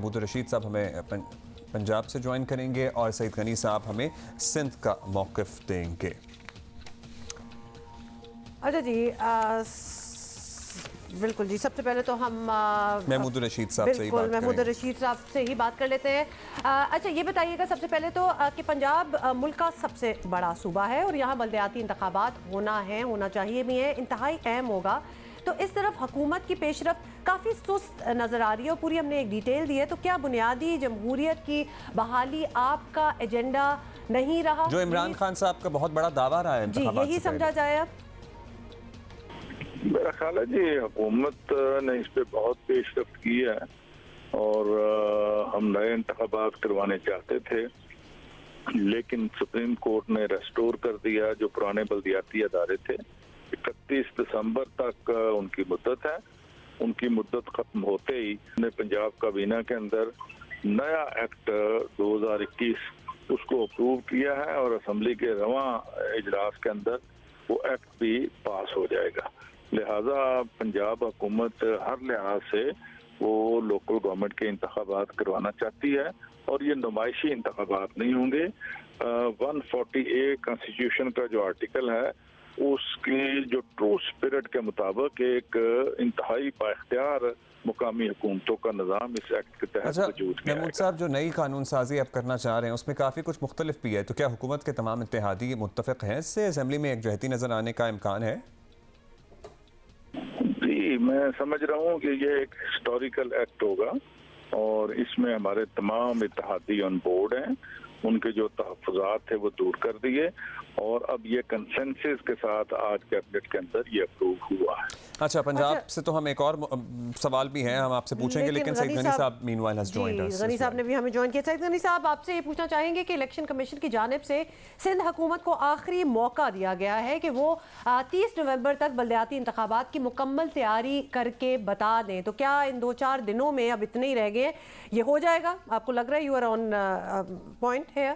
महमूद रशीद साहब हमें पंजाब से ज्वाइन करेंगे और सईद गनी साहब हमें सिंध का मौक़िफ़ देंगे। अच्छा जी, बिल्कुल जी। सबसे पहले तो हम महमूद रशीद साहब से ही बात करेंगे। महमूद रशीद साहब से ही बात कर लेते हैं। अच्छा ये बताइएगा सबसे पहले तो कि पंजाब मुल्क का सबसे बड़ा सूबा है और यहाँ बल्दियाती इंतखाबात होना चाहिए भी है, इंतहाई अहम होगा। तो इस तरफ हुकूमत की पेशरफ्त काफ़ी सुस्त नज़र आ रही है और पूरी हमने एक डिटेल दी है। तो क्या बुनियादी जमहूरियत की बहाली आपका एजेंडा नहीं रहा, जो इमरान खान साहब का बहुत बड़ा दावा रहा है? जी यही समझा जाए अब। मेरा ख्याल है जी हुकूमत ने इस पे बहुत पेशरफ्त की है और हम नए इंतखाबात करवाने चाहते थे, लेकिन सुप्रीम कोर्ट ने रेस्टोर कर दिया जो पुराने बल्दियाती अदारे थे। 31 दिसंबर तक उनकी मुद्दत है। उनकी मुद्दत खत्म होते ही ने पंजाब काबीना के अंदर नया एक्ट 2021 उसको अप्रूव किया है और असम्बली के रवां इजलास के अंदर वो एक्ट भी पास हो जाएगा। लिहाजा पंजाब हुकूमत हर लिहाज से वो लोकल गवर्नमेंट के इंतखाबात करवाना चाहती है और ये नुमाइशी इंतखाबात नहीं होंगे। 140A कॉन्स्टिट्यूशन का जो आर्टिकल है उसके जो ट्रू स्पिरिट के मुताबिक एक इंतहाई बाइख्तियार मुकामी हुकूमतों का निज़ाम इस एक्ट के तहत वजूद में महमूद साहब, जो नई कानून साजी आप करना चाह रहे हैं उसमें काफ़ी कुछ मुख्तलिफ भी है, तो क्या हुकूमत के तमाम इत्तेहादी मुत्तफ़िक़ हैं इससे? असेंबली में एकजहती नज़र आने का इम्कान है? जी मैं समझ रहा हूँ कि ये एक हिस्टोरिकल एक्ट होगा और इसमें हमारे तमाम इत्तेहादी ऑन बोर्ड हैं। उनके जो तहफ़्फ़ुज़ात थे वो दूर कर दिए और अब ये कंसेंसस के साथ आज कैबिनेट के अंदर ये अप्रूव हुआ है। अच्छा, पंजाब से तो हम एक और सवाल भी हैं हम आपसे पूछेंगे, लेकिन Saeed Ghani Sahab meanwhile has joined us. Ghani Sahab ने भी हमें ज्वाइन किया। सईद गनी साहब, आपसे ये पूछना चाहेंगे कि इलेक्शन कमीशन की जानिब से सिंध हुकूमत को आखिरी मौका दिया गया है कि वो 30 नवंबर तक बल्दियाती इंतखाबात की मुकम्मल तैयारी करके बता दें, तो क्या इन 2-4 दिनों में, अब इतने ही रह गए, ये हो जाएगा? आपको लग रहा है यू आर ऑन पॉइंट है?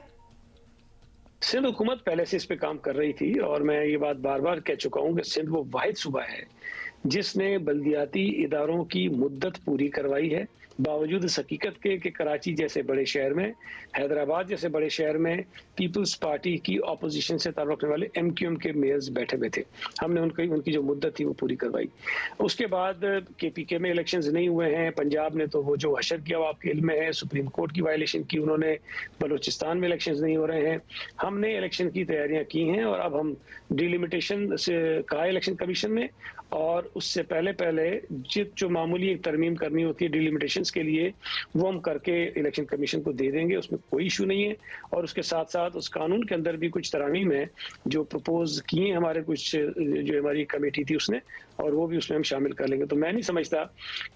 सिंध हुकूमत पहले से इस पे काम कर रही थी और मैं ये बात बार बार कह चुका हूँ कि सिंध वो वाहिद सूबा है जिसने बल्दियाती इदारों की मुद्दत पूरी करवाई है, बावजूद इस हकीकत के कि कराची जैसे बड़े शहर में, हैदराबाद जैसे बड़े शहर में पीपल्स पार्टी की अपोजिशन से ताल्लुक़ रखने वाले MQM के मेयर्स बैठे हुए थे। हमने उनकी जो मुद्दत थी वो पूरी करवाई। उसके बाद KPK में इलेक्शंस नहीं हुए हैं। पंजाब ने तो वो जो हशर किया वो आपके इल्म में है, सुप्रीम कोर्ट की वायलेशन की उन्होंने। बलूचिस्तान में इलेक्शंस नहीं हो रहे हैं। हमने इलेक्शन की तैयारियां की हैं और अब हम डिलिमिटेशन से कहा इलेक्शन कमीशन ने, और उससे पहले जो मामूली एक तरमीम करनी होती है डिलिमिटेशन के लिए वो हम करके इलेक्शन कमीशन को दे देंगे, उसमें कोई इशू नहीं है। और उसके साथ साथ उस कानून के अंदर भी कुछ तरामीम है जो प्रपोज किए हमारे कुछ जो हमारी कमेटी थी उसने, और वो भी उसमें हम शामिल कर लेंगे। तो मैं नहीं समझता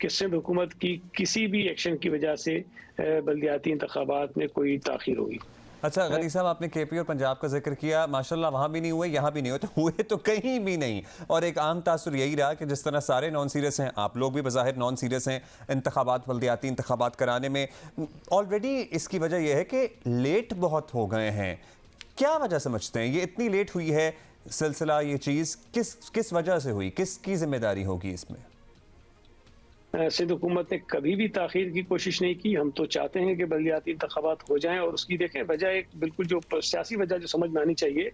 कि सिंध हुकूमत की किसी भी एक्शन की वजह से बल्दियाती इंतखाबात में कोई ताखीर होगी। अच्छा गनी साहब, आपने KP और पंजाब का जिक्र किया, माशाल्लाह वहाँ भी नहीं हुए, यहाँ भी नहीं हुए, तो हुए तो कहीं भी नहीं। और एक आम तासुर यही रहा कि जिस तरह सारे नॉन सीरियस हैं, आप लोग भी बज़ाहिर नॉन सीरियस हैं इंतखाबात, बल्दियाती इंतखाबात कराने में। ऑलरेडी इसकी वजह यह है कि लेट बहुत हो गए हैं। क्या वजह समझते हैं ये इतनी लेट हुई है सिलसिला? ये चीज़ किस वजह से हुई? किसकी जिम्मेदारी होगी इसमें? सिंध हुकूमत ने कभी भी ताखीर की कोशिश नहीं की। हम तो चाहते हैं कि बल्दियाती इंतखाबात हो जाएं और उसकी देखें वजह एक बिल्कुल जो सियासी वजह जो समझ में आनी चाहिए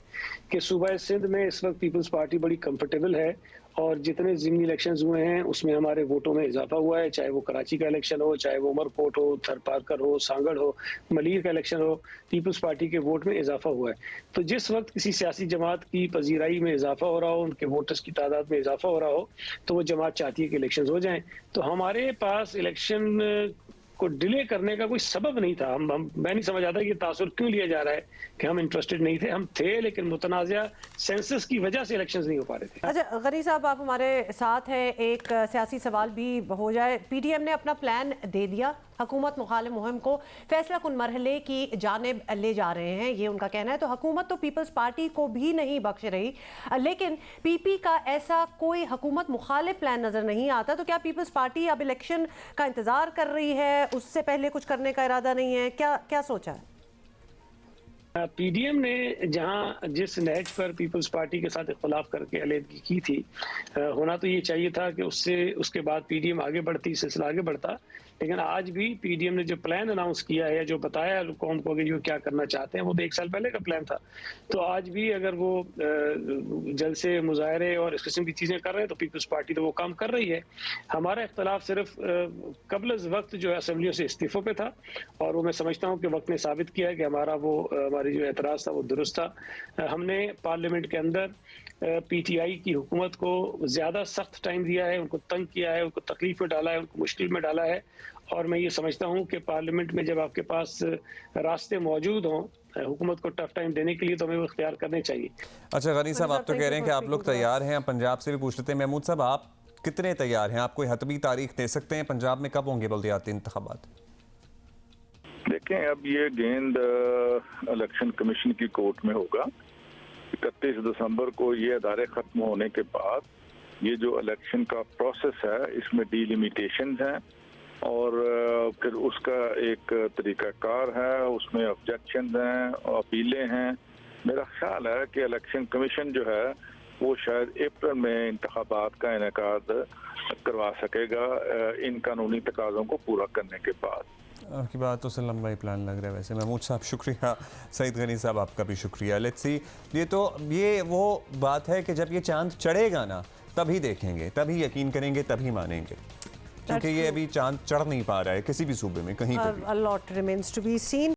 कि सूबा सिंध में इस वक्त पीपल्स पार्टी बड़ी कंफर्टेबल है और जितने ज़िमनी इलेक्शंस हुए हैं उसमें हमारे वोटों में इजाफा हुआ है, चाहे वो कराची का इलेक्शन हो, चाहे वो उमरकोट हो, थरपारकर हो, सांगड़ हो, मलीर का इलेक्शन हो, पीपल्स पार्टी के वोट में इजाफा हुआ है। तो जिस वक्त किसी सियासी जमात की पजीराई में इजाफा हो रहा हो, उनके वोटर्स की तादाद में इजाफा हो रहा हो, तो वो जमात चाहती है कि इलेक्शन हो जाएं। तो हमारे पास इलेक्शन को डिले करने का कोई सबब नहीं था। मैं नहीं समझ आता कि तासुर क्यों लिया जा रहा है कि हम इंटरेस्टेड नहीं थे। हम थे, लेकिन मुतनाज़ा सेंसस की वजह से इलेक्शंस नहीं हो पा रहे थे। अच्छा गनी साहब, आप हमारे साथ हैं, एक सियासी सवाल भी हो जाए। PTM ने अपना प्लान दे दिया, हुकूमत मुखालिफ मुहिम को फैसला कुन मरहले की जानिब ले जा रहे हैं, ये उनका कहना है। तो हुकूमत तो पीपल्स पार्टी को भी नहीं बख्श रही, लेकिन PP का ऐसा कोई हुकूमत मुखालिफ प्लान नजर नहीं आता। तो क्या पीपल्स पार्टी अब इलेक्शन का इंतजार कर रही है, उससे पहले कुछ करने का इरादा नहीं है? क्या सोचा है? पीडीएम ने जहां जिस नहज पर पीपल्स पार्टी के साथ इख्तलाफ करके अलहदगी की थी, होना तो ये चाहिए था कि उसके बाद पीडीएम आगे बढ़ती, सिलसिला आगे बढ़ता। लेकिन आज भी पीडीएम ने जो प्लान अनाउंस किया है, जो बताया कौम को कि जो क्या करना चाहते हैं, वो तो 1 साल पहले का प्लान था। तो आज भी अगर वो जलसे, मुजाहरे और इस किस्म की चीजें कर रहे हैं तो पीपल्स पार्टी तो वो काम कर रही है। हमारा इख्तलाफ सिर्फ कबल वक्त जो है असेंबलियों से इस्तीफों पे था, और वो मैं समझता हूँ कि वक्त ने साबित किया है कि हमारी जो एतराज़ था वो दुरुस्त था। हमने पार्लियामेंट के अंदर पीटीआई की हुकूमत को ज़्यादा सख्त टाइम दिया है, उनको तंग किया है, उनको तकलीफ में डाला है, उनको मुश्किल में डाला है। और मैं ये समझता हूँ कि पार्लियामेंट में जब आपके पास रास्ते मौजूद हों हुकूमत को टफ टाइम देने के लिए, तो हमें वो इख्तियार करने चाहिए। अच्छा गनी साहब, आप तो कह रहे हैं कि आप लोग तैयार हैं। पंजाब से भी पूछ लेते हैं। महमूद साहब, आप कितने तैयार हैं? आप कोई हतमी तारीख दे सकते हैं? पंजाब में कब होंगे बल्दियाती इंतखाबात? देखें, अब ये गेंद इलेक्शन कमीशन की कोर्ट में होगा। 31 दिसंबर को ये अदारे खत्म होने के बाद ये जो इलेक्शन का प्रोसेस है, इसमें डिलिमिटेशन है और फिर उसका एक तरीकाकार है, उसमें ऑब्जेक्शन हैं, अपीलें हैं। मेरा ख्याल है कि इलेक्शन कमीशन जो है वो शायद अप्रैल में इंतखाबात का इनेकाद करवा सकेगा इन कानूनी तकाज़ों को पूरा करने के बाद। आपकी बात तो से लंबा ही प्लान लग रहा है वैसे। महमूद साहब शुक्रिया, सईद गनी साहब आपका भी शुक्रिया। लेट्स सी, ये वो बात है कि जब ये चांद चढ़ेगा ना तभी देखेंगे, तभी यकीन करेंगे, तभी मानेंगे, क्योंकि ये अभी चांद चढ़ नहीं पा रहा है किसी भी सूबे में कहीं पे भी। A lot remains to be seen.